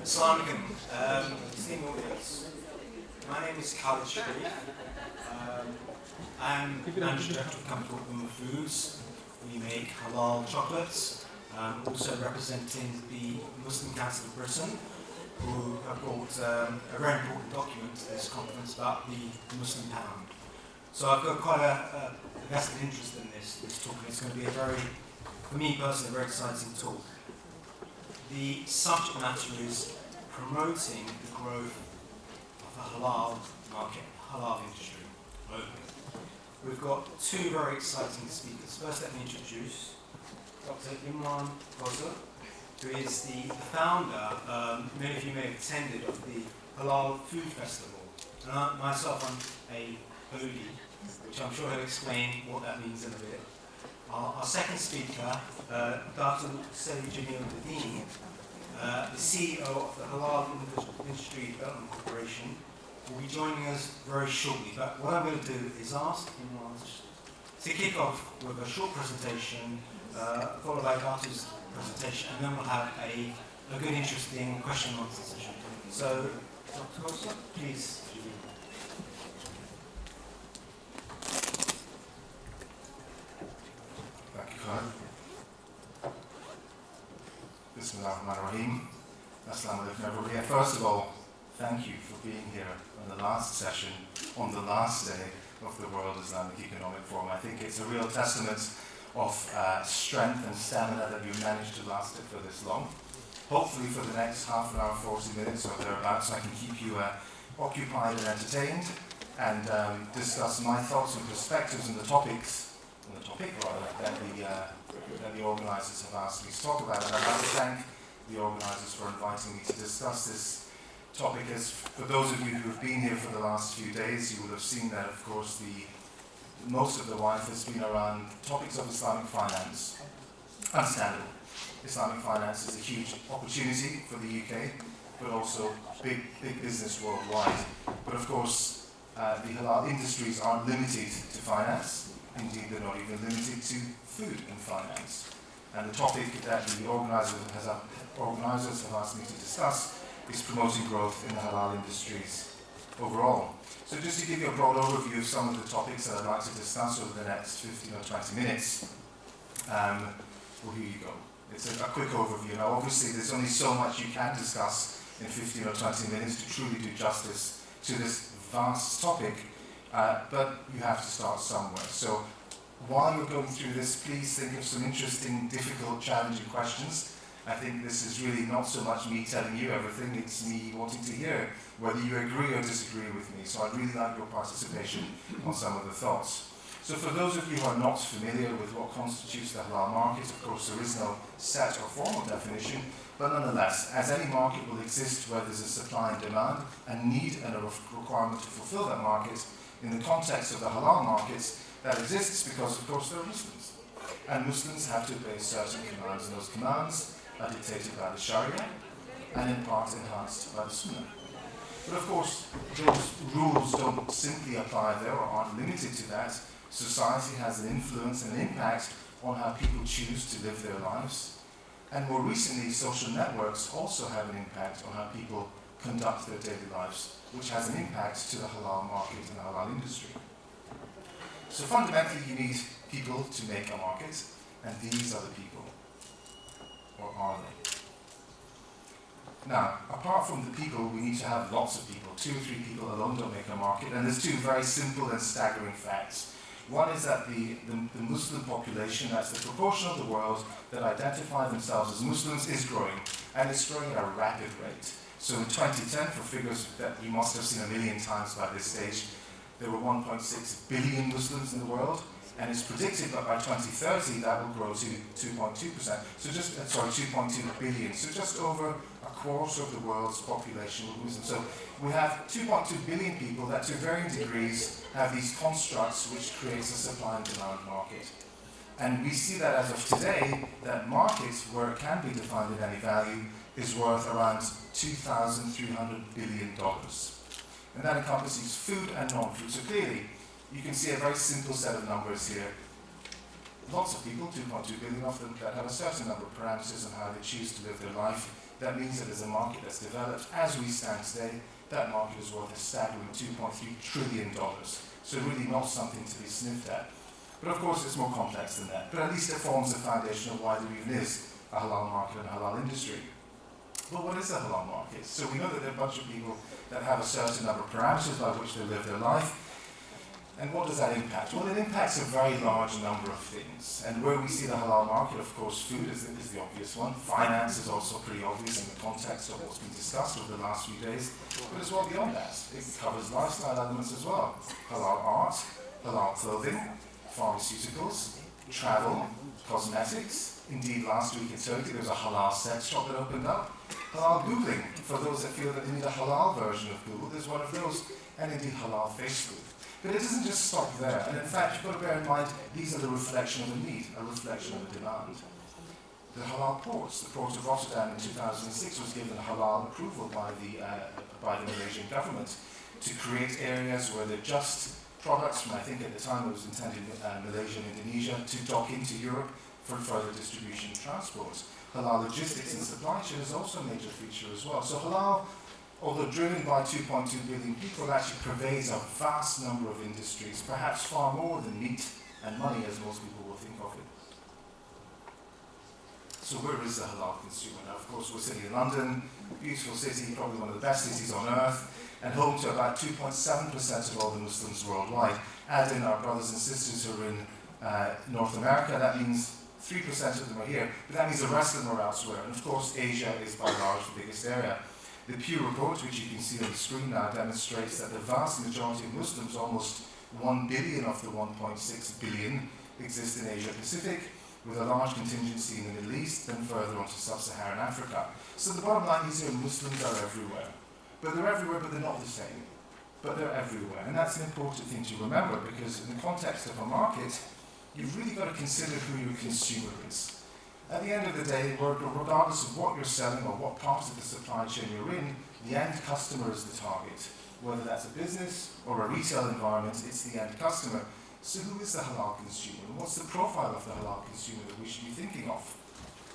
Assalamu alaikum. Esteemed audience, my name is Khalid Sharif. I'm Managing Director of a company called Umma Foods. We make halal chocolates. I'm also representing the Muslim Council of Britain, who have brought a very important document to this conference about the Muslim pound. So I've got quite a vested interest in this talk, and it's going to be for me personally, a very exciting talk. The subject matter is promoting the growth of the halal market, halal industry globally. We've got two very exciting speakers. First, let me introduce Dr. Imran Kausar, who is the founder, many of you may have attended, of the Halal Food Festival. And myself, I'm a Halali, which I'm sure he'll explain what that means in a bit. Our second speaker, Dr. Sayyid Jamil Nadine, the CEO of the Halal Industry Development Corporation, will be joining us very shortly. But what I'm going to do is ask him to kick off with a short presentation, followed by Dr.'s presentation, and then we'll have a good, interesting question and answer session. So, Dr. Kausar, please. Thank you, Khalid. Bismillahirrahmanirrahim. Assalamu alaikum, everybody. First of all, thank you for being here on the last session, on the last day of the World Islamic Economic Forum. I think it's a real testament of strength and stamina that you've managed to last it for this long. Hopefully for the next half an hour, 40 minutes or thereabouts, I can keep you occupied and entertained and discuss my thoughts and perspectives on the topic that the organisers have asked me to talk about. And I'd like to thank the organisers for inviting me to discuss this topic. As for those of you who have been here for the last few days, you will have seen that, of course, most of the wife has been around topics of Islamic finance. Understandable. Islamic finance is a huge opportunity for the UK, but also big business worldwide. But of course, the halal industries aren't limited to finance. Indeed, they're not even limited to food and finance. And the topic that the organisers have asked me to discuss is promoting growth in the halal industries overall. So just to give you a broad overview of some of the topics that I'd like to discuss over the next 15 or 20 minutes. Well, here you go. It's a quick overview. Now, obviously, there's only so much you can discuss in 15 or 20 minutes to truly do justice to this vast topic, but you have to start somewhere. So while you're going through this, please think of some interesting, difficult, challenging questions. I think this is really not so much me telling you everything, it's me wanting to hear whether you agree or disagree with me. So I'd really like your participation on some of the thoughts. So for those of you who are not familiar with what constitutes the halal market, of course there is no set or formal definition, but nonetheless, as any market will exist where there's a supply and demand, a need and a requirement to fulfill that market, in the context of the halal markets, that exists because, of course, there are Muslims. And Muslims have to obey certain commands, and those commands are dictated by the Sharia and in part enhanced by the Sunnah. But of course, those rules don't simply apply there or aren't limited to that. Society has an influence and an impact on how people choose to live their lives. And more recently, social networks also have an impact on how people conduct their daily lives, which has an impact to the halal market and halal industry. So fundamentally, you need people to make a market, and these are the people. Or are they? Now, apart from the people, we need to have lots of people. 2 or 3 people alone don't make a market, and there's 2 very simple and staggering facts. One is that the Muslim population, that's the proportion of the world that identify themselves as Muslims, is growing, and it's growing at a rapid rate. So in 2010, for figures that you must have seen a million times by this stage, there were 1.6 billion Muslims in the world, and it's predicted that by 2030 that will grow to 2.2%. So 2.2 billion. So just over a quarter of the world's population will be Muslim. So we have 2.2 billion people that to varying degrees have these constructs which creates a supply and demand market. And we see that as of today, that market, where it can be defined in any value, is worth around $2,300 billion. And that encompasses food and non-food. So clearly, you can see a very simple set of numbers here. Lots of people, 2.2 billion of them, that have a certain number of parameters on how they choose to live their life That means that as a market that's developed, as we stand today, that market is worth a staggering $2.3 trillion. So really not something to be sniffed at. But of course it's more complex than that. But at least it forms the foundation of why there even is a halal market and a halal industry. But what is a halal market? So we know that there are a bunch of people that have a certain number of parameters by which they live their life. And what does that impact? Well, it impacts a very large number of things. And where we see the halal market, of course, food is the obvious one. Finance is also pretty obvious in the context of what's been discussed over the last few days. But as well beyond that, it covers lifestyle elements as well. Halal art, halal clothing, pharmaceuticals, travel, cosmetics. Indeed, last week in Turkey, there was a halal sex shop that opened up. Halal Googling, for those that feel that they need a halal version of Google, there's one of those. And indeed, halal Facebook. But it doesn't just stop there. And in fact, you've got to bear in mind, these are the reflection of the need, a reflection of the demand. The halal ports, the port of Rotterdam in 2006 was given halal approval by the Malaysian government to create areas where the just products from, I think at the time it was intended Malaysia and Indonesia, to dock into Europe for further distribution and transport. Halal logistics and supply chain is also a major feature as well. So halal, although driven by 2.2 billion people, actually pervades a vast number of industries, perhaps far more than meat and money as most people will think of it. So where is the halal consumer? Now, of course, we're sitting in London, a beautiful city, probably one of the best cities on earth, and home to about 2.7% of all the Muslims worldwide. Add in our brothers and sisters who are in North America, that means 3% of them are here, but that means the rest of them are elsewhere. And of course, Asia is by large the biggest area. The Pew report, which you can see on the screen now, demonstrates that the vast majority of Muslims, almost 1 billion of the 1.6 billion, exist in Asia Pacific, with a large contingency in the Middle East, then further on to sub-Saharan Africa. So the bottom line is here, Muslims are everywhere. But they're everywhere, but they're not the same. But they're everywhere. And that's an important thing to remember, because in the context of a market, you've really got to consider who your consumer is. At the end of the day, regardless of what you're selling or what parts of the supply chain you're in, the end customer is the target. Whether that's a business or a retail environment, it's the end customer. So who is the halal consumer? And what's the profile of the halal consumer that we should be thinking of?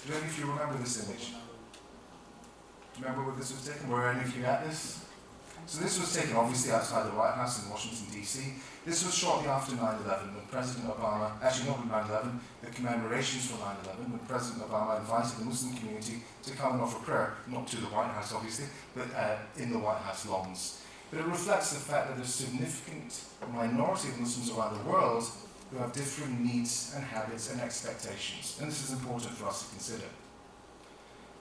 Do any of you remember this image? Do you remember where this was taken? Were any of you at this? So this was taken obviously outside the White House in Washington, D.C. This was shortly after 9/11 when President Obama, actually not 9/11, the commemorations for 9/11, when President Obama invited the Muslim community to come and offer prayer, not to the White House obviously, but in the White House lawns. But it reflects the fact that there's a significant minority of Muslims around the world who have differing needs and habits and expectations. And this is important for us to consider.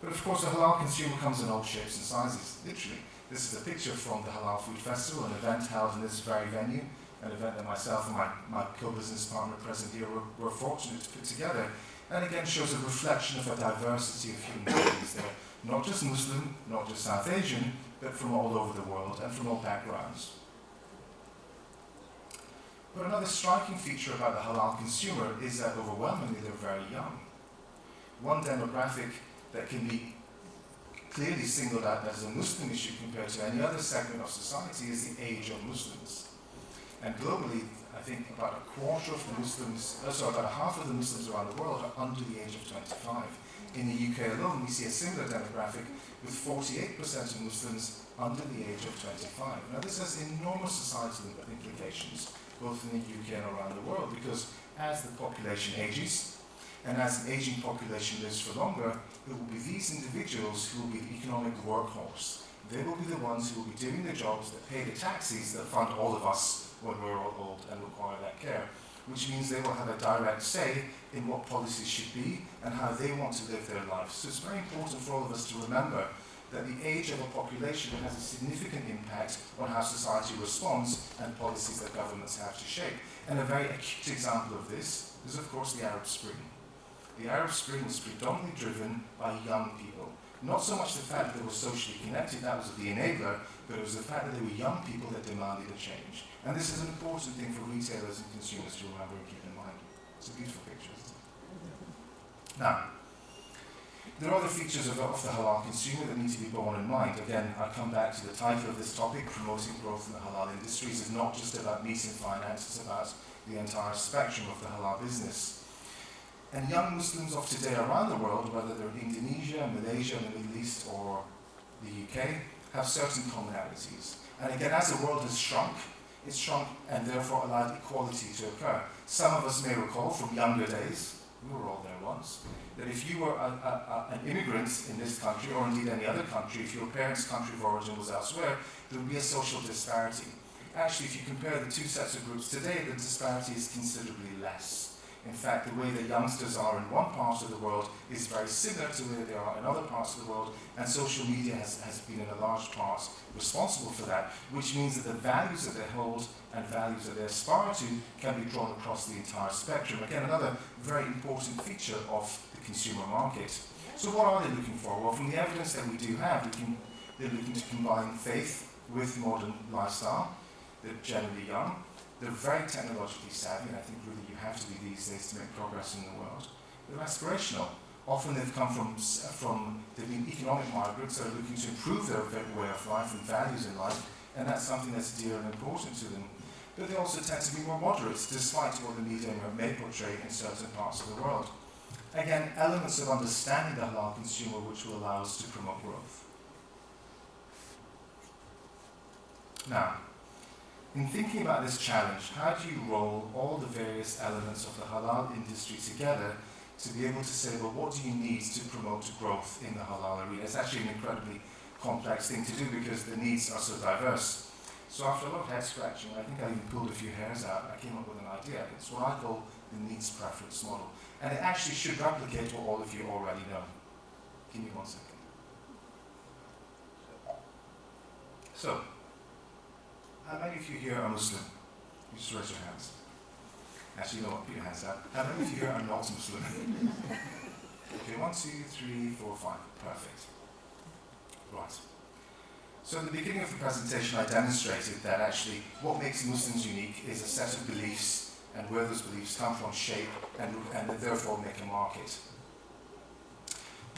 But of course, the halal consumer comes in all shapes and sizes, literally. This is a picture from the Halal Food Festival, an event held in this very venue, an event that myself and my co-business partner present here were fortunate to put together. And again shows a reflection of a diversity of human beings there. Not just Muslim, not just South Asian, but from all over the world and from all backgrounds. But another striking feature about the halal consumer is that overwhelmingly they're very young. One demographic that can be clearly singled out as a Muslim issue compared to any other segment of society is the age of Muslims. And globally, I think about a quarter of the Muslims, about half of the Muslims around the world are under the age of 25. In the UK alone, we see a similar demographic with 48% of Muslims under the age of 25. Now this has enormous societal implications, both in the UK and around the world, because as the population ages, and as an aging population lives for longer, it will be these individuals who will be the economic workhorse. They will be the ones who will be doing the jobs that pay the taxes that fund all of us when we're all old and require that care, which means they will have a direct say in what policies should be and how they want to live their lives. So it's very important for all of us to remember that the age of a population has a significant impact on how society responds and policies that governments have to shape. And a very acute example of this is, of course, the Arab Spring. The Arab Spring was predominantly driven by young people. Not so much the fact that they were socially connected, that was the enabler, but it was the fact that they were young people that demanded a change. And this is an important thing for retailers and consumers to remember and keep in mind. It's a beautiful picture, isn't it? Now, there are other features of the halal consumer that need to be borne in mind. Again, I come back to the title of this topic, promoting growth in the halal industries. It's not just about meat and finance, it's about the entire spectrum of the halal business. And young Muslims of today around the world, whether they're in Indonesia, Malaysia, the Middle East, or the UK, have certain commonalities. And again, as the world has shrunk, it's shrunk and therefore allowed equality to occur. Some of us may recall from younger days, we were all there once, that if you were an immigrant in this country, or indeed any other country, if your parents' country of origin was elsewhere, there would be a social disparity. Actually, if you compare the two sets of groups today, the disparity is considerably less. In fact, the way that youngsters are in one part of the world is very similar to the way they are in other parts of the world, and social media has been in a large part responsible for that, which means that the values that they hold and values that they aspire to can be drawn across the entire spectrum. Again, another very important feature of the consumer market. So what are they looking for? Well, from the evidence that we do have, they're looking to combine faith with modern lifestyle. They're generally young. They're very technologically savvy, and I think really you have to be these days to make progress in the world. They're aspirational. Often they've come they've been economic migrants that are looking to improve their way of life and values in life, and that's something that's dear and important to them. But they also tend to be more moderate, despite what the media may portray in certain parts of the world. Again, elements of understanding the halal consumer which will allow us to promote growth. Now, in thinking about this challenge, how do you roll all the various elements of the halal industry together to be able to say, well, what do you need to promote growth in the halal arena? It's actually an incredibly complex thing to do because the needs are so diverse. So after a lot of head scratching, I think I even pulled a few hairs out, I came up with an idea. It's what I call the needs preference model. And it actually should replicate what all of you already know. Give me 1 second. So, how many of you here are Muslim? You just raise your hands. Actually, you know what? Put your hands up. How many of you here are not Muslim? Okay, 1, 2, 3, 4, 5. Perfect. Right. So at the beginning of the presentation, I demonstrated that actually what makes Muslims unique is a set of beliefs, and where those beliefs come from shape and therefore make a market.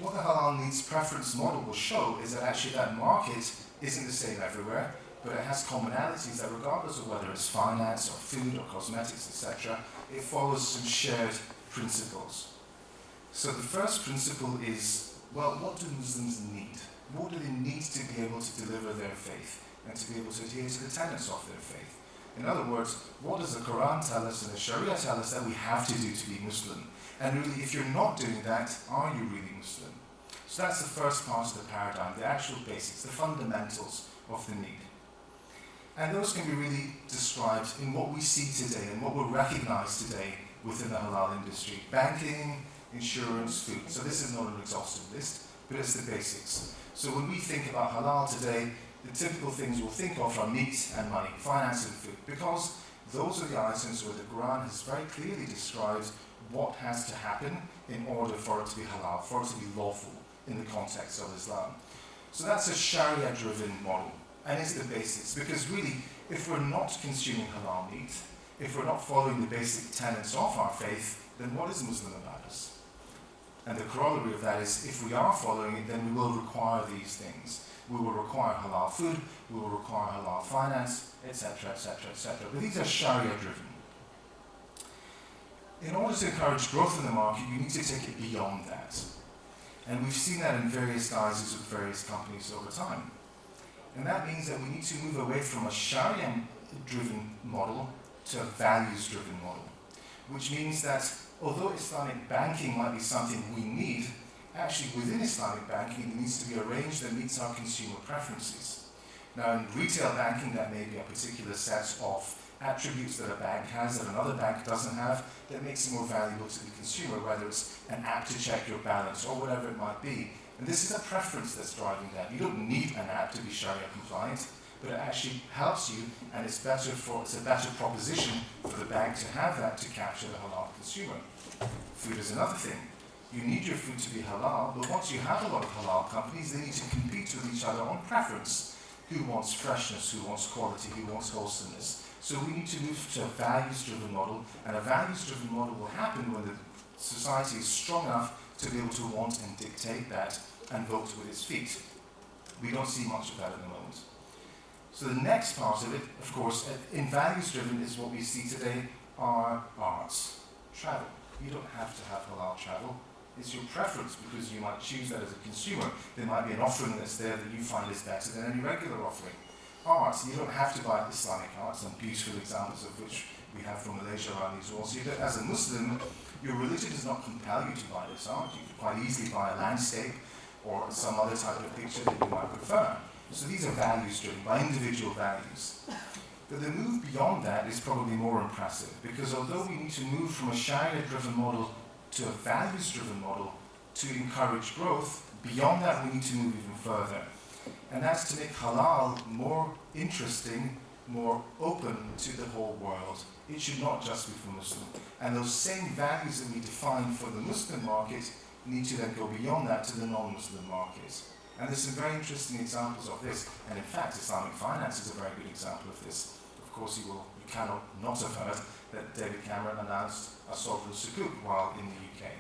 What the halal needs preference model will show is that actually that market isn't the same everywhere, but it has commonalities that regardless of whether it's finance or food or cosmetics, etc., it follows some shared principles. So the first principle is, well, what do Muslims need? What do they need to be able to deliver their faith and to be able to adhere to the tenets of their faith? In other words, what does the Quran tell us and the Sharia tell us that we have to do to be Muslim? And really, if you're not doing that, are you really Muslim? So that's the first part of the paradigm, the actual basics, the fundamentals of the need. And those can be really described in what we see today and what we recognize today within the halal industry. Banking, insurance, food. So this is not an exhaustive list, but it's the basics. So when we think about halal today, the typical things we'll think of are meat and money, finance and food, because those are the items where the Quran has very clearly described what has to happen in order for it to be halal, for it to be lawful in the context of Islam. So that's a Sharia-driven model, and it's the basics, because really, if we're not consuming halal meat, if we're not following the basic tenets of our faith, then what is Muslim about us? And the corollary of that is, if we are following it, then we will require these things. We will require halal food, we will require halal finance, etc., etc., etc. But these are Sharia-driven. In order to encourage growth in the market, you need to take it beyond that. And we've seen that in various guises with various companies over time. And that means that we need to move away from a Sharia-driven model to a values-driven model. Which means that although Islamic banking might be something we need, actually within Islamic banking it needs to be arranged that meets our consumer preferences. Now in retail banking that may be a particular set of attributes that a bank has that another bank doesn't have that makes it more valuable to the consumer, whether it's an app to check your balance or whatever it might be. And this is a preference that's driving that. You don't need an app to be Sharia compliant, but it actually helps you, and it's a better proposition for the bank to have that to capture the halal consumer. Food is another thing. You need your food to be halal, but once you have a lot of halal companies, they need to compete with each other on preference. Who wants freshness, who wants quality, who wants wholesomeness? So we need to move to a values-driven model, and a values-driven model will happen when the society is strong enough to be able to want and dictate that and vote with its feet. We don't see much of that at the moment. So the next part of it, of course, in values-driven is what we see today are arts, travel. You don't have to have halal travel. It's your preference because you might choose that as a consumer. There might be an offering that's there that you find is better than any regular offering. Art, you don't have to buy Islamic art, some beautiful examples of which we have from Malaysia around these walls. As a Muslim, your religion does not compel you to buy this art. You could quite easily buy a landscape or some other type of picture that you might prefer. So these are values driven by individual values. But the move beyond that is probably more impressive, because although we need to move from a Sharia-driven model to a values-driven model to encourage growth, beyond that we need to move even further. And that's to make halal more interesting, more open to the whole world. It should not just be for Muslim. And those same values that we define for the Muslim market need to then go beyond that to the non-Muslim market. And there's some very interesting examples of this. And in fact, Islamic finance is a very good example of this. Of course, you cannot not have heard that David Cameron announced a sovereign sukuk while in the UK,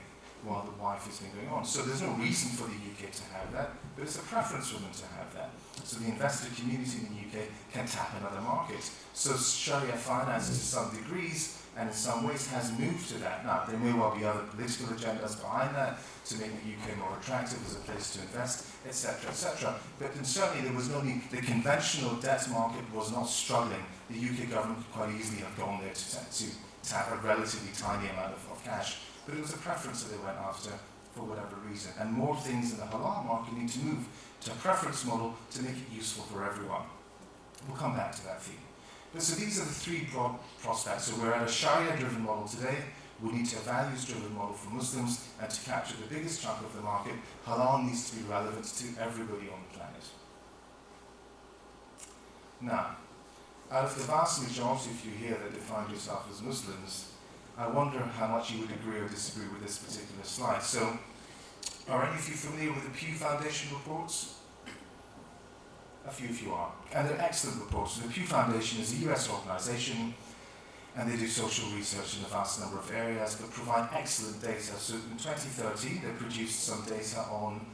while the wife has been going on. So there's no reason for the UK to have that, but it's a preference for them to have that. So the investor community in the UK can tap another market. So Sharia finance to some degrees, and in some ways has moved to that. Now, there may well be other political agendas behind that to make the UK more attractive as a place to invest, etc., etc. But certainly there was no need. The conventional debt market was not struggling. The UK government could quite easily have gone there to tap a relatively tiny amount of cash. But it was a preference that they went after for whatever reason. And more things in the halal market need to move to a preference model to make it useful for everyone. We'll come back to that theme. But so these are the three broad prospects. So we're at a Sharia-driven model today. We need a values-driven model for Muslims, and to capture the biggest chunk of the market, halal needs to be relevant to everybody on the planet. Now, out of the vast majority of you here that define yourself as Muslims, I wonder how much you would agree or disagree with this particular slide. So, are any of you familiar with the Pew Foundation reports? A few of you are. And they're excellent reports. The Pew Foundation is a US organization, and they do social research in a vast number of areas, but provide excellent data. So in 2013, they produced some data on,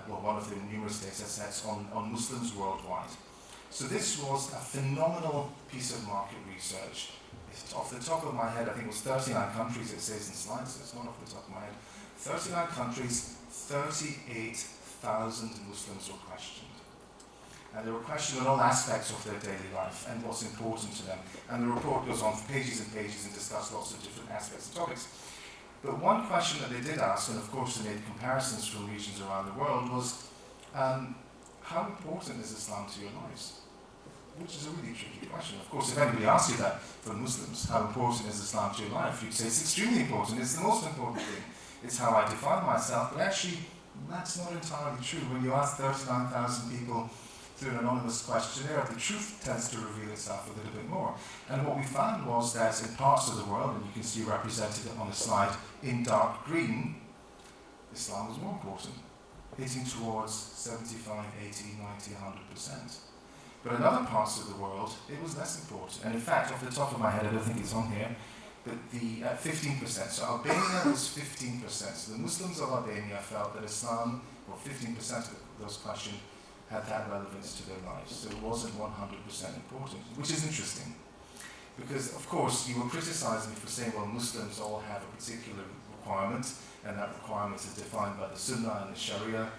one of their numerous data sets on Muslims worldwide. So this was a phenomenal piece of market research. It's off the top of my head, I think it was 39 countries, it says in slides, so it's not off the top of my head. 39 countries, 38,000 Muslims were questioned. And they were questioned on all aspects of their daily life and what's important to them. And the report goes on for pages and pages and discusses lots of different aspects and topics. But one question that they did ask, and of course they made comparisons from regions around the world, was how important is Islam to your lives? Which is a really tricky question. Of course, if anybody asks you that for Muslims, how important is Islam to your life, you'd say it's extremely important, it's the most important thing. It's how I define myself, but actually, that's not entirely true. When you ask 39,000 people through an anonymous questionnaire, the truth tends to reveal itself a little bit more. And what we found was that in parts of the world, and you can see represented on the slide in dark green, Islam was more important, hitting towards 75, 80, 90, 100%. But in other parts of the world, it was less important. And in fact, off the top of my head, I don't think it's on here, but the 15%. So Albania was 15%. So the Muslims of Albania felt that Islam, or 15% of those questioned, had that relevance to their lives. So it wasn't 100% important, which is interesting. Because, of course, you were criticizing me for saying, well, Muslims all have a particular requirement, and that requirement is defined by the Sunnah and the Sharia,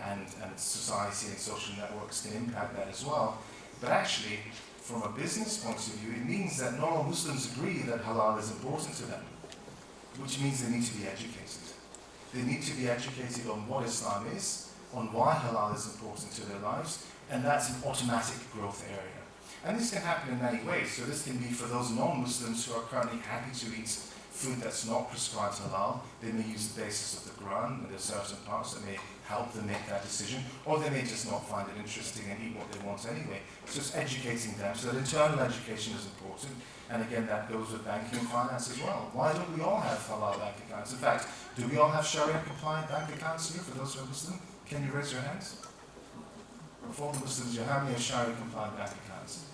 and society and social networks can impact that as well. But actually, from a business point of view, it means that not all Muslims agree that halal is important to them, which means they need to be educated. They need to be educated on what Islam is, on why halal is important to their lives, and that's an automatic growth area. And this can happen in many ways. So this can be for those non-Muslims who are currently happy to eat food that's not prescribed halal. They may use the basis of the Quran, and there's certain parts that may help them make that decision, or they may just not find it interesting and eat what they want anyway. So it's educating them. So that internal education is important, and again, that goes with banking and finance as well. Why don't we all have halal bank accounts? In fact, do we all have Sharia-compliant bank accounts here, for those who are Muslim? Can you raise your hands? For all the Muslims, how many are Sharia-compliant bank accounts?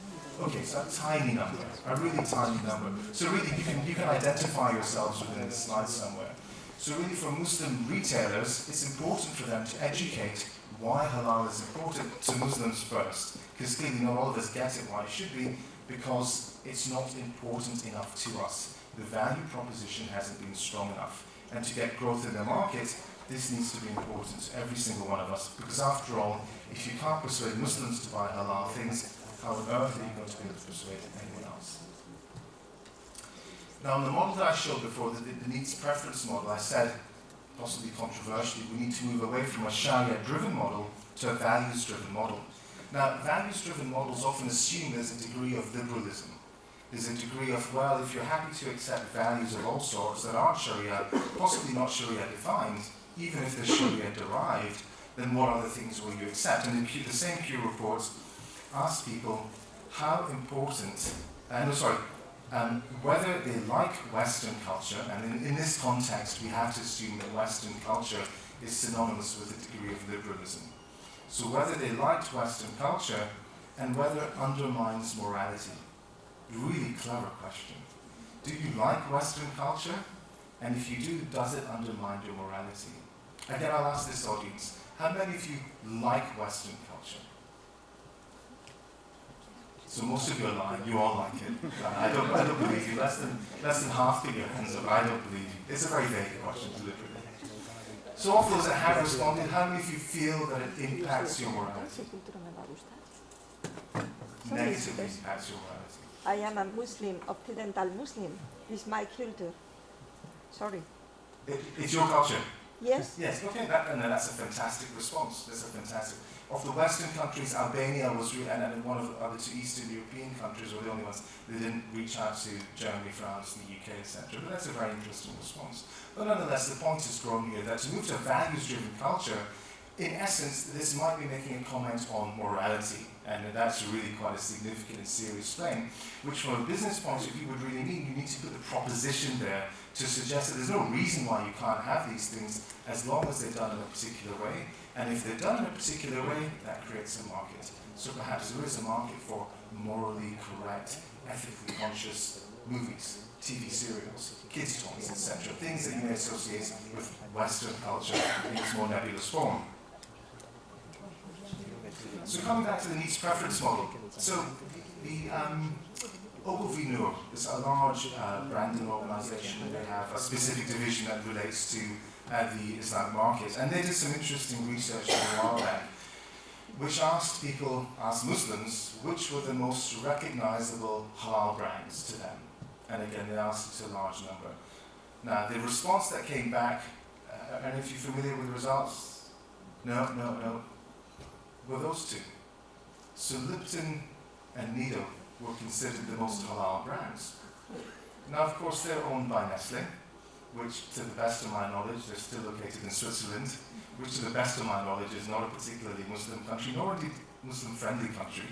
Okay, so a tiny number, a really tiny number. So really, you can identify yourselves within this slide somewhere. So really, for Muslim retailers, it's important for them to educate why halal is important to Muslims first. Because clearly not all of us get it why it should be, because it's not important enough to us. the value proposition hasn't been strong enough. And to get growth in the market, this needs to be important to every single one of us, because after all, if you can't persuade Muslims to buy halal things, how on earth are you going to be able to persuade anyone else? Now, in the model that I showed before, the needs preference model, I said, possibly controversially, we need to move away from a Sharia-driven model to a values-driven model. Now, values-driven models often assume there's a degree of liberalism. There's a degree of, well, if you're happy to accept values of all sorts that aren't Sharia, possibly not Sharia-defined, even if they're Sharia-derived, then what other things will you accept? And the same Pew reports ask people how important, whether they like Western culture, and in this context we have to assume that Western culture is synonymous with a degree of liberalism. So whether they liked Western culture and whether it undermines morality. Really clever question. Do you like Western culture? And if you do, does it undermine your morality? Again, I'll ask this audience, how many of you like Western culture? So most of you are lying, you all like it. I don't believe you. Less than half put your hands up. I don't believe you. It's a very vague question, deliberately. So of those that have responded, how many of you feel that it impacts your morality? Negatively impacts your morality. I am a Muslim, Occidental Muslim. It's my culture. Sorry. It's your culture? Yes. Yes, okay, that's a fantastic response. That's a fantastic. Of the Western countries, Albania was, and one of the other two Eastern European countries were the only ones that didn't reach out to Germany, France, the UK, etc. But that's a very interesting response. But nonetheless, the point is grown here that to move to a values-driven culture, in essence, this might be making a comment on morality, and that's really quite a significant and serious claim, which from a business point of view would really mean you need to put the proposition there to suggest that there's no reason why you can't have these things as long as they're done in a particular way, and if they're done in a particular way, that creates a market. So perhaps there is a market for morally correct, ethically conscious movies, TV serials, kids' toys, etc., things that you may associate with Western culture in its more nebulous form. So coming back to the needs preference model, so the Ogilvy is a large branding organisation. They have a specific division that relates to the Islamic market, and they did some interesting research a while back, which asked Muslims, which were the most recognisable halal brands to them. And again, they asked it to a large number. Now, the response that came back, and if you're familiar with the results, no. Were those two. So Lipton and Nido were considered the most halal brands. Now, of course, they're owned by Nestle, which, to the best of my knowledge, they're still located in Switzerland, which, to the best of my knowledge, is not a particularly Muslim country, nor indeed Muslim-friendly country.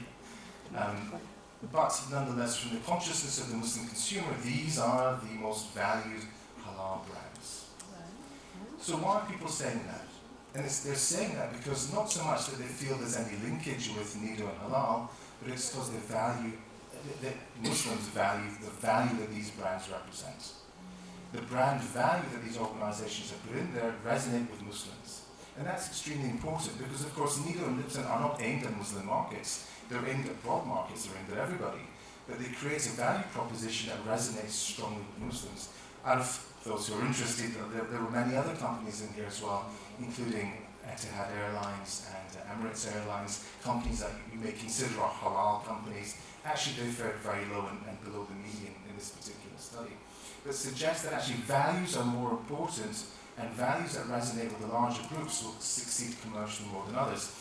But nonetheless, from the consciousness of the Muslim consumer, these are the most valued halal brands. So why are people saying that? And they're saying that because not so much that they feel there's any linkage with Nido and Halal, but it's because the Muslims value the value that these brands represent. The brand value that these organizations have put in there resonate with Muslims. And that's extremely important because, of course, Nido and Lipton are not aimed at Muslim markets. They're aimed at broad markets, they're aimed at everybody. But they create a value proposition that resonates strongly with Muslims. Out of those who are interested, there were many other companies in here as well, including Etihad Airlines and Emirates Airlines, companies that you may consider are halal companies. Actually, they fared very low and below the median in this particular study. But suggests that actually values are more important, and values that resonate with the larger groups will succeed commercially more than others.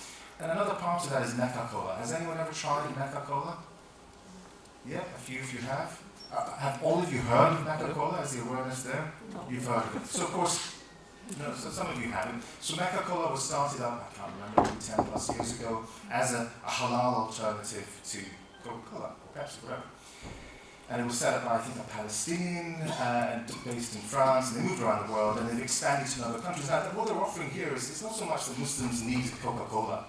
And another part of that is Mecca Cola. Has anyone ever tried Mecca Cola? Yeah, a few of you have. Have all of you heard of Mecca Cola? Is the awareness there? No. You've heard of it. So of course, no, so some of you haven't. So Mecca Cola was started up, I can't remember, 10 plus years ago, as a halal alternative to Coca-Cola, or Pepsi, whatever. And it was set up by, I think, a Palestinian and based in France, and they moved around the world, and they've expanded to other countries. Now, what they're offering here is it's not so much that Muslims need Coca-Cola.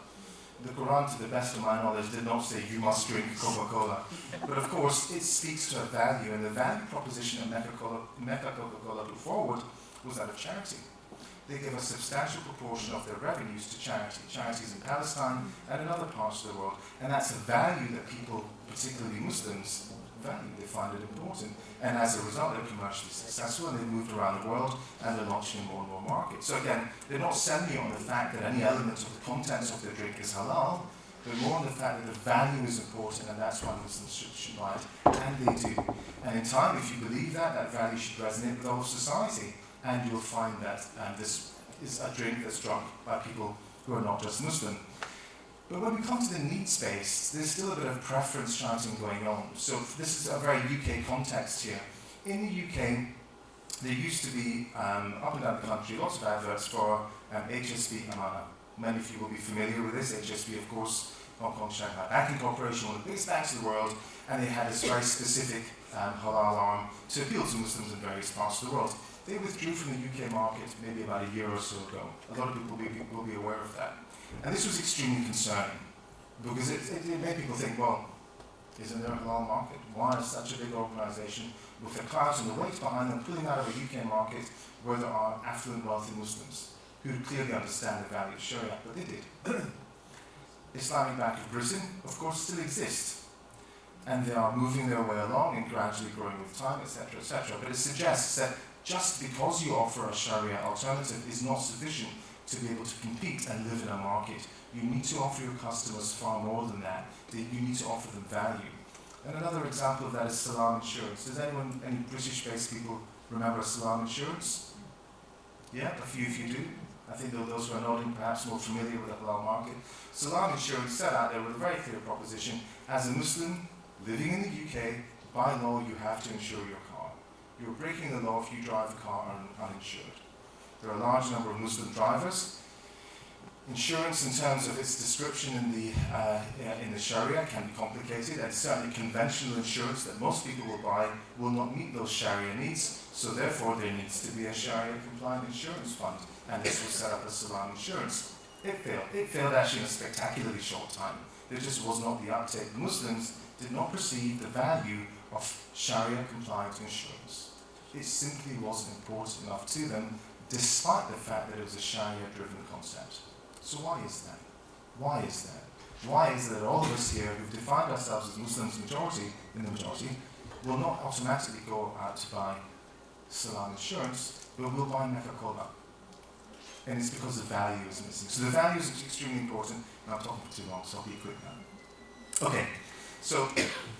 The Quran, to the best of my knowledge, did not say you must drink Coca-Cola. But of course, it speaks to a value, and the value proposition that Mecca Coca-Cola put forward was that of charity. They give a substantial proportion of their revenues to charities in Palestine and in other parts of the world. And that's a value that people, particularly Muslims, value. They find it important. And as a result, they're commercially successful and they've moved around the world and they're launching in more and more markets. So again, they're not selling you on the fact that any element of the contents of their drink is halal, but more on the fact that the value is important and that's why Muslims should buy it. And they do. And in time, if you believe that, that value should resonate with all of society. And you'll find that this is a drink that's drunk by people who are not just Muslim. But when we come to the needs-based, there's still a bit of preference shouting going on. So this is a very UK context here. In the UK, there used to be, up and down the country, lots of adverts for HSB Amana. Many of you will be familiar with this. HSB, of course, Hong Kong Shanghai Banking Corporation, one of the biggest banks in the world, and they had this very specific halal arm to appeal to Muslims in various parts of the world. They withdrew from the UK market maybe about a year or so ago. A lot of people will be aware of that. And this was extremely concerning because it made people think, well, isn't there a halal market? Why is such a big organisation with the clout and the weight behind them pulling out of a UK market where there are affluent, wealthy Muslims who clearly understand the value of Sharia? But they did. Islamic Bank of Britain, of course, still exists. And they are moving their way along and gradually growing with time, etc., etc. But it suggests that just because you offer a Sharia alternative is not sufficient to be able to compete and live in a market. You need to offer your customers far more than that. You need to offer them value. And another example of that is Salam Insurance. Does anyone, any British-based people, remember Salam Insurance? Yeah, a few if you do. I think those who are nodding perhaps more familiar with the halal market. Salam Insurance set out there with a very clear proposition. As a Muslim living in the UK, by law you have to insure your car. You're breaking the law if you drive a car uninsured. There are a large number of Muslim drivers. Insurance, in terms of its description in the Sharia, can be complicated, and certainly conventional insurance that most people will buy will not meet those Sharia needs. So therefore, there needs to be a Sharia-compliant insurance fund, and this was set up as Salam Insurance. It failed. It failed actually in a spectacularly short time. There just was not the uptake. The Muslims did not perceive the value of Sharia-compliant insurance. It simply wasn't important enough to them, despite the fact that it was a Sharia-driven concept. So why is that? Why is that? Why is it that all of us here who've defined ourselves as Muslims in the majority, will not automatically go out to buy Salam Insurance, but will buy Mecca Cola? And it's because the value is missing. So the value is extremely important, and I'm talking for too long, so I'll be quick now. Okay, so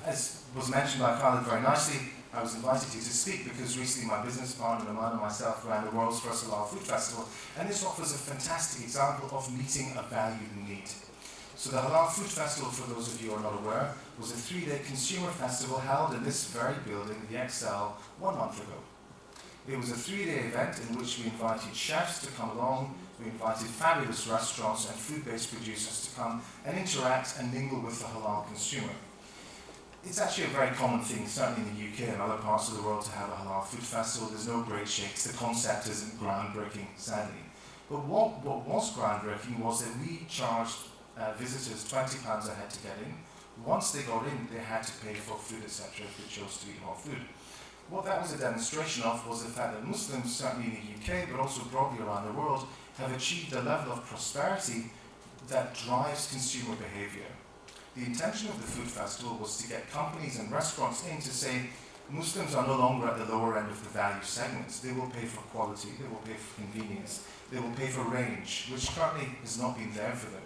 as was mentioned by Khalid very nicely, I was invited here to speak because recently my business partner Imran and myself ran the world's first Halal food festival, and this offers a fantastic example of meeting a valued need. So the Halal Food Festival, for those of you who are not aware, was a 3-day consumer festival held in this very building, the XL, 1 month ago. It was a 3-day event in which we invited chefs to come along, we invited fabulous restaurants and food-based producers to come and interact and mingle with the halal consumer. It's actually a very common thing, certainly in the UK and other parts of the world, to have a halal food festival. There's no great shakes. The concept isn't groundbreaking, sadly. But what was groundbreaking was that we charged visitors £20 a head to get in. Once they got in, they had to pay for food, etc., if they chose to eat halal food. What that was a demonstration of was the fact that Muslims, certainly in the UK, but also broadly around the world, have achieved a level of prosperity that drives consumer behavior. The intention of the food festival was to get companies and restaurants in to say, Muslims are no longer at the lower end of the value segments. They will pay for quality, they will pay for convenience, they will pay for range, which currently has not been there for them.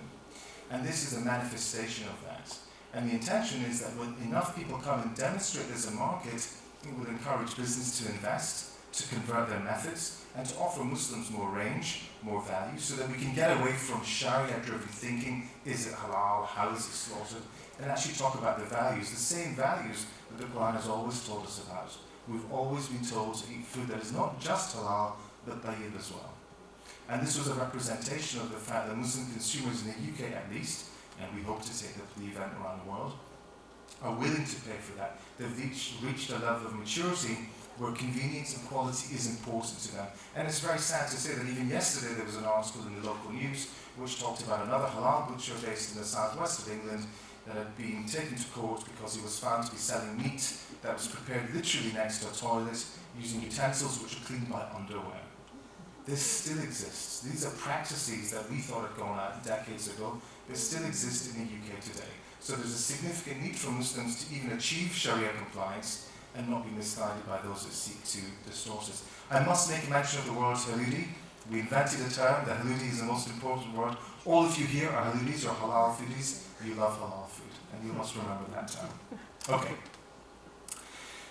And this is a manifestation of that. And the intention is that when enough people come and demonstrate there's a market, it will encourage business to invest, to convert their methods, and to offer Muslims more range, more value, so that we can get away from Sharia-driven thinking, is it halal, how is it slaughtered, and actually talk about the values, the same values that the Quran has always told us about. We've always been told to eat food that is not just halal, but tayyib as well. And this was a representation of the fact that Muslim consumers in the UK at least, and we hope to take the event around the world, are willing to pay for that. They've reached a level of maturity where convenience and quality is important to them. And it's very sad to say that even yesterday there was an article in the local news which talked about another halal butcher based in the southwest of England that had been taken to court because he was found to be selling meat that was prepared literally next to a toilet using utensils which were cleaned by underwear. This still exists. These are practices that we thought had gone out decades ago, but still exist in the UK today. So there's a significant need for Muslims to even achieve Sharia compliance and not be misguided by those that seek to distort it. I must make mention of the word haludi. We invented a term, that haludi is the most important word. All of you here are haludis or halal foodies. You love halal food, and you must remember that term. Okay.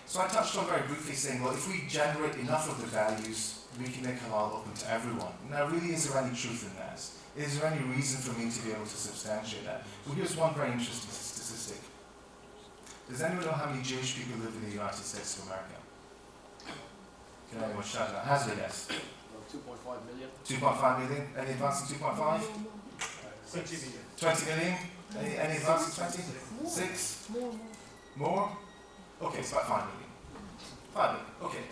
So I touched on very briefly saying, well, if we generate enough of the values, we can make halal open to everyone. Now, really, is there any truth in that? Is there any reason for me to be able to substantiate that? Well, here's one very interesting statistic. Does anyone know how many Jewish people live in the United States of America? Can anyone shout out? Hazard a guess. 2.5 million. 2.5 million? Any advance in 2.5? 20 million. 20 million? Any advance in 20? 6? More? Okay, it's about 5 million. 5 million, okay.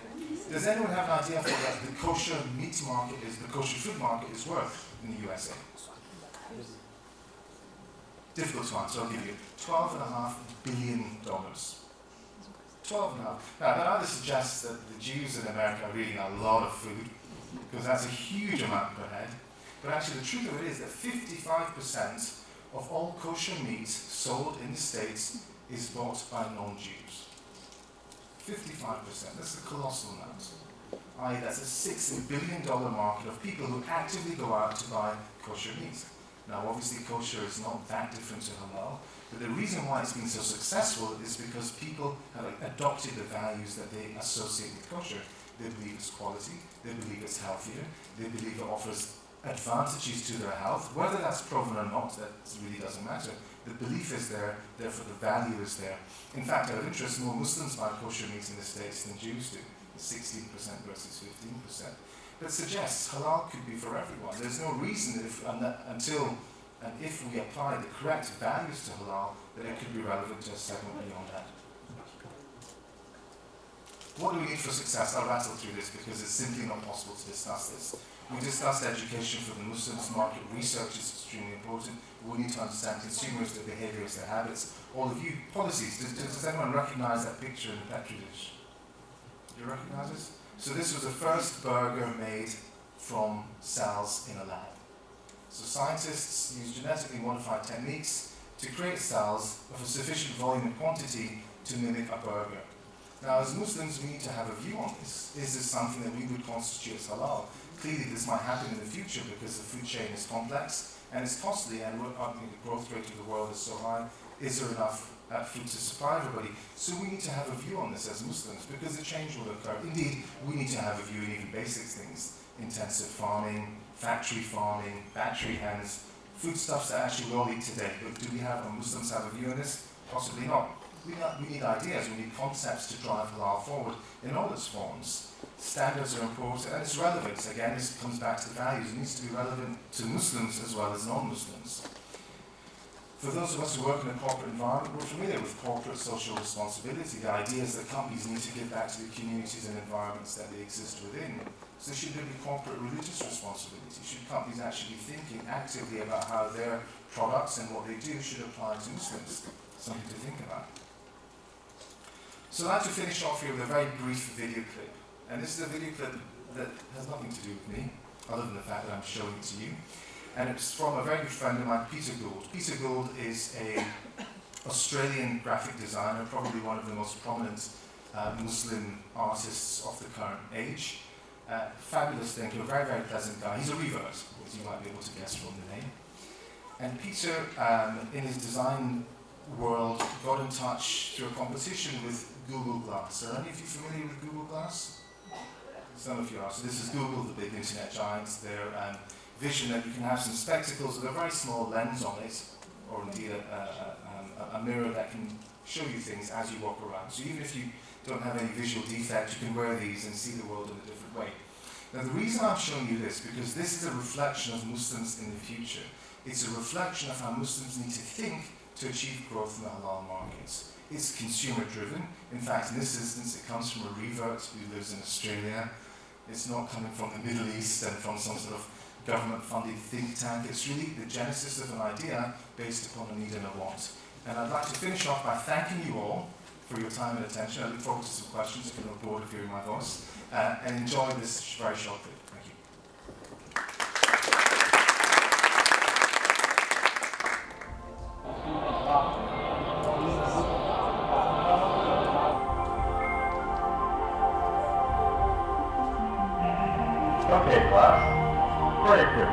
Does anyone have an idea of what the kosher meat market is, the kosher food market is worth in the USA? Difficult to answer, I'll give you. $12.5 billion. 12.5. Now, that either suggests that the Jews in America are eating a lot of food, because that's a huge amount per head. But actually, the truth of it is that 55% of all kosher meat sold in the States is bought by non-Jews. 55%. That's a colossal amount. I.e., that's a $6 billion market of people who actively go out to buy kosher meat. Now, obviously, kosher is not that different to halal, but the reason why it's been so successful is because people have adopted the values that they associate with kosher. They believe it's quality, they believe it's healthier, they believe it offers advantages to their health. Whether that's proven or not, that really doesn't matter. The belief is there, therefore the value is there. In fact, out of interest, more Muslims buy kosher meat in the States than Jews do. 16% versus 15%. That suggests halal could be for everyone. There's no reason that if we apply the correct values to halal, that it could be relevant to a segment beyond that. What do we need for success? I'll rattle through this because it's simply not possible to discuss this. We discussed education for the Muslims, market research is extremely important. We need to understand consumers, their behaviors, their habits. All of you, policies. Does anyone recognize that picture in the Petri dish? Do you recognize this? So this was the first burger made from cells in a lab. So scientists use genetically modified techniques to create cells of a sufficient volume and quantity to mimic a burger. Now, as Muslims, we need to have a view on this. Is this something that we would constitute as halal? Clearly, this might happen in the future because the food chain is complex and it's costly, and the growth rate of the world is so high. Is there enough food to supply everybody? So we need to have a view on this as Muslims because the change will occur. Indeed, we need to have a view in even basic things: intensive farming, factory farming, battery hens, foodstuffs that actually we all eat today. But do we have, or Muslims have a view on this? Possibly not. We need ideas, we need concepts to drive halal forward in all its forms. Standards are important, and it's relevant. Again, this comes back to values. It needs to be relevant to Muslims as well as non-Muslims. For those of us who work in a corporate environment, we're familiar with corporate social responsibility, the ideas that companies need to give back to the communities and environments that they exist within. So should there be corporate religious responsibility? Should companies actually be thinking actively about how their products and what they do should apply to Muslims? Something to think about. So I'd like to finish off here with a very brief video clip. And this is a video clip that has nothing to do with me, other than the fact that I'm showing it to you. And it's from a very good friend of mine, Peter Gould. Peter Gould is an Australian graphic designer, probably one of the most prominent Muslim artists of the current age. Fabulous thinker, very, very pleasant guy. He's a revert, as you might be able to guess from the name. And Peter, in his design world, got in touch through a competition with Google Glass. Are any of you familiar with Google Glass? Some of you are. So this is Google, the big internet giants. Their vision that you can have some spectacles with a very small lens on it, or indeed a mirror that can show you things as you walk around. So even if you don't have any visual defect, you can wear these and see the world in a different way. Now the reason I'm showing you this, because this is a reflection of Muslims in the future. It's a reflection of how Muslims need to think to achieve growth in the halal markets. It's consumer driven. In fact, in this instance, it comes from a revert who lives in Australia. It's not coming from the Middle East and from some sort of government-funded think tank. It's really the genesis of an idea based upon a need and a want. And I'd like to finish off by thanking you all for your time and attention. I look forward to some questions if you're not bored of hearing my voice. And enjoy this very short clip. Thank you.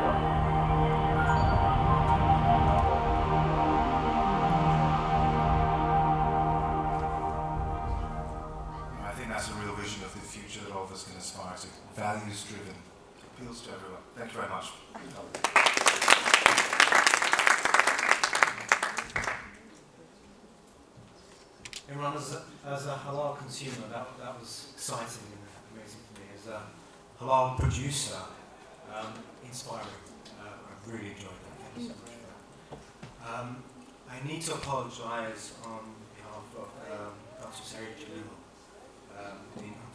I think that's a real vision of the future that all of us can aspire to. Values-driven. Appeals to everyone. Thank you very much. Imran, as a halal consumer, that was exciting and amazing for me. As a halal producer, inspiring. I've really enjoyed that. Thank you so much for that. I need to apologise on behalf of Dr. Jalil.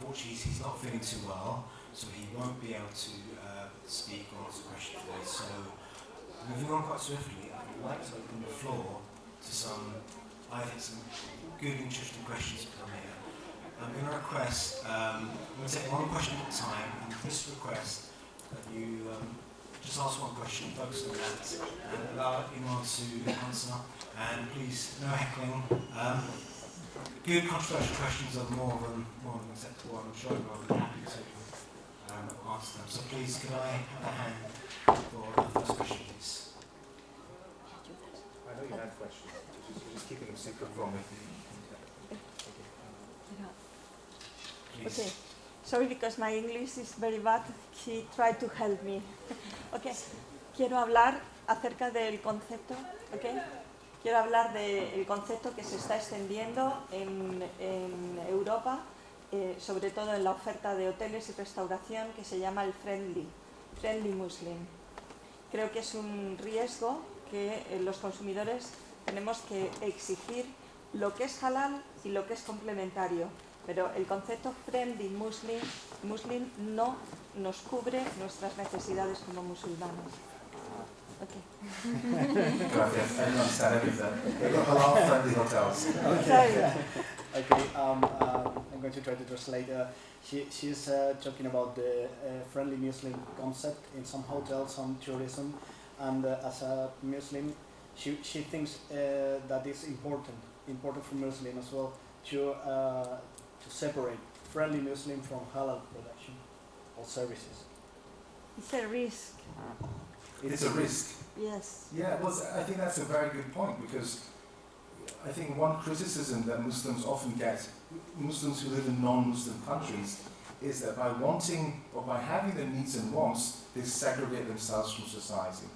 Unfortunately, he's not feeling too well, so he won't be able to speak or answer questions today. So, moving on quite swiftly, I would like to open the floor to I think some good, interesting questions to come here. I'm going to request, I'm going to take one question at a time, and just request that you just ask one question, focus on that, and allow Imran to answer. And please, no heckling. Good controversial questions are more than acceptable, and I'm sure Imran will be happy to answer them. So please, could I have a hand for the first question, please? I know you had questions. Just keeping them secret from me. Please. Okay, sorry because my English is very bad. He tried to help me. Okay, quiero hablar acerca del concepto, okay? Quiero hablar del concepto que se está extendiendo en Europa, sobre todo en la oferta de hoteles y restauración, que se llama el friendly Muslim. Creo que es un riesgo que los consumidores tenemos que exigir lo que es halal y lo que es complementario, pero el concepto friendly Muslim no nos cubre nuestras necesidades como musulmanes. Okay. Gracias. I didn't understand any of that. We've got halal-friendly hotels. Sorry. Okay, I'm going to try to translate. She's talking about the friendly Muslim concept in some hotels, some tourism, and as a Muslim, she thinks that it's important for Muslim as well to separate friendly Muslim from halal production or services. It's a risk. It's a risk. Yes. Yeah, well, I think that's a very good point, because I think one criticism that Muslims often get, Muslims who live in non-Muslim countries, is that by wanting or by having their needs and wants, they segregate themselves from society.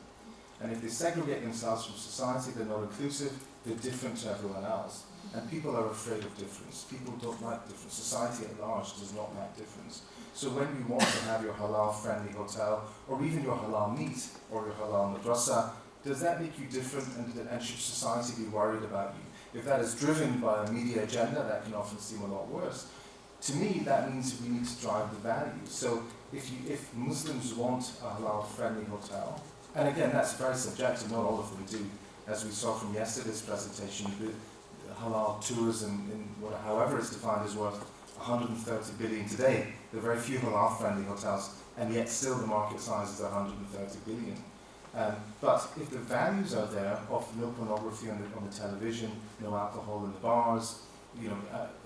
And if they segregate themselves from society, they're not inclusive, they're different to everyone else. And people are afraid of difference. People don't like difference. Society at large does not like difference. So when you want to have your halal-friendly hotel, or even your halal meat, or your halal madrasa, does that make you different, and should society be worried about you? If that is driven by a media agenda, that can often seem a lot worse. To me, that means we need to drive the values. So if Muslims want a halal-friendly hotel, and again, that's very subjective, not all of them do. As we saw from yesterday's presentation, the halal tourism, however it's defined, is worth 130 billion today. There are very few halal-friendly hotels, and yet still the market size is 130 billion. But if the values are there of no pornography on the television, no alcohol in the bars,